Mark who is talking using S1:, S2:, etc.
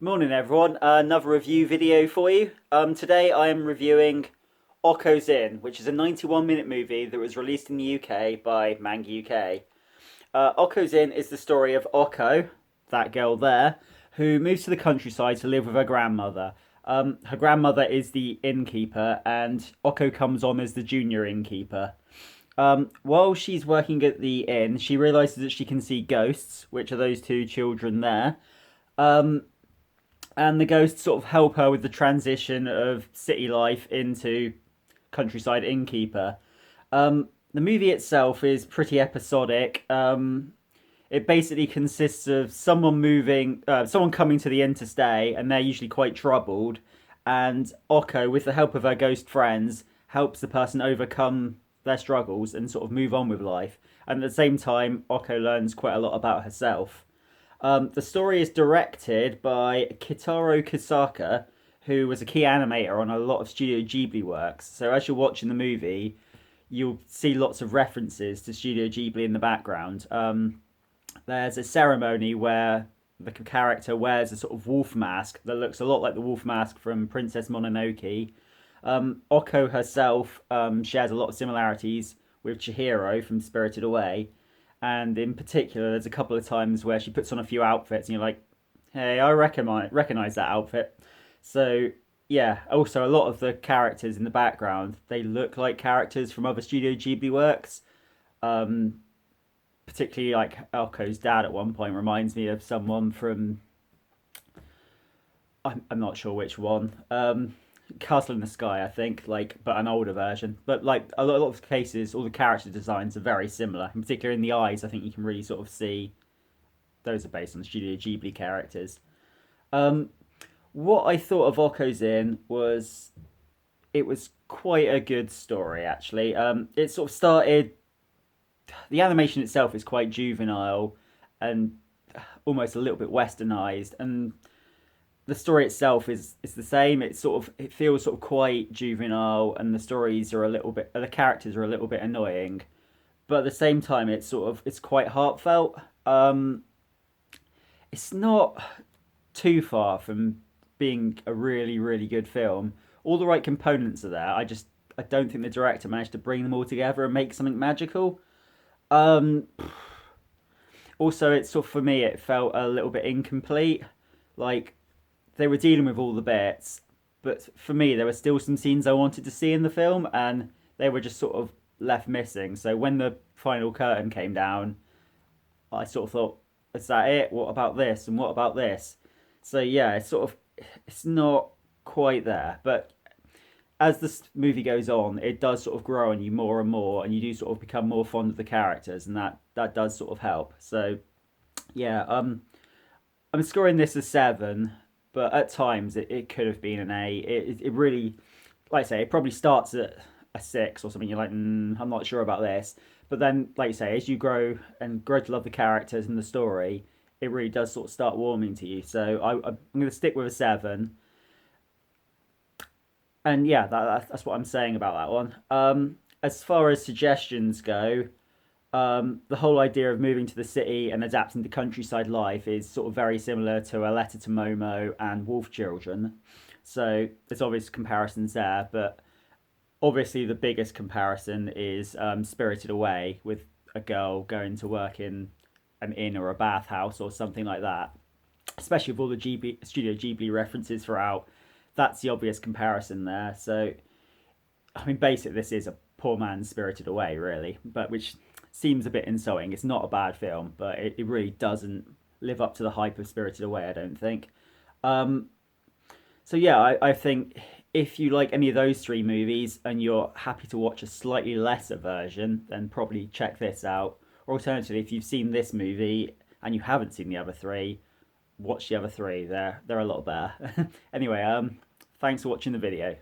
S1: Morning everyone, another review video for you. Today I am reviewing Okko's Inn, which is a 91-minute movie that was released in the UK by Manga UK. Okko's Inn is the story of Okko, that girl there, who moves to the countryside to live with her grandmother. Her grandmother is the innkeeper and Okko comes on as the junior innkeeper. While she's working at the inn, she realises that she can see ghosts, which are those two children there. Um, and the ghosts sort of help her with the transition of city life into countryside innkeeper. The movie itself is pretty episodic. It basically consists of someone coming to the inn to stay, and they're usually quite troubled. And Okko, with the help of her ghost friends, helps the person overcome their struggles and sort of move on with life. And at the same time, Okko learns quite a lot about herself. The story is directed by Kitaro Kisaka, who was a key animator on a lot of Studio Ghibli works. So as you're watching the movie, you'll see lots of references to Studio Ghibli in the background. There's a ceremony where the character wears a sort of wolf mask that looks a lot like the wolf mask from Princess Mononoke. Okko herself shares a lot of similarities with Chihiro from Spirited Away. And in particular, there's a couple of times where she puts on a few outfits and you're like, hey, I recognize that outfit. So, yeah, also a lot of the characters in the background, they look like characters from other Studio Ghibli works. Um, Particularly like Elko's dad at one point reminds me of someone from, I'm not sure which one. Castle in the Sky, I think, but an older version. But like a lot of cases, all the character designs are very similar. In particular, in the eyes, I think you can really sort of see those are based on Studio Ghibli characters. Um, what I thought of Okko's Inn was it was quite a good story actually. It sort of started. The animation itself is quite juvenile and almost a little bit westernized, and the story itself is the same. It feels sort of quite juvenile, and the characters are a little bit annoying, but at the same time it's quite heartfelt. It's not too far from being a really good film. All the right components are there. I don't think the director managed to bring them all together and make something magical. Um, Also, it's sort of, for me, it felt a little bit incomplete. Like they were dealing with all the bits, but for me, there were still some scenes I wanted to see in the film, and they were just sort of left missing. So when the final curtain came down, I sort of thought, "Is that it? What about this? And what about this?" So yeah, it's not quite there, but as this movie goes on, it does sort of grow on you more and more, and you do sort of become more fond of the characters, and that does sort of help. So yeah, I'm scoring this a 7, but at times it could have been an 8. It really, like I say, it probably starts at a 6 or something. You're like, I'm not sure about this. But then, like you say, as you grow to love the characters and the story, it really does sort of start warming to you. So I'm going to stick with a 7. And yeah, that's what I'm saying about that one. As far as suggestions go, the whole idea of moving to the city and adapting to countryside life is sort of very similar to A Letter to Momo and Wolf Children. So there's obvious comparisons there, but obviously the biggest comparison is Spirited Away, with a girl going to work in an inn or a bathhouse or something like that. Especially with all the Studio Ghibli references throughout, that's the obvious comparison there. So I mean, basically, this is a poor man's Spirited Away, really, but which seems a bit insulting. It's not a bad film, but it really doesn't live up to the hype of Spirited Away, I don't think. Um, so yeah, I think if you like any of those three movies and you're happy to watch a slightly lesser version, then probably check this out. Or alternatively, if you've seen this movie and you haven't seen the other three, watch the other three. They're a lot better. Anyway, thanks for watching the video.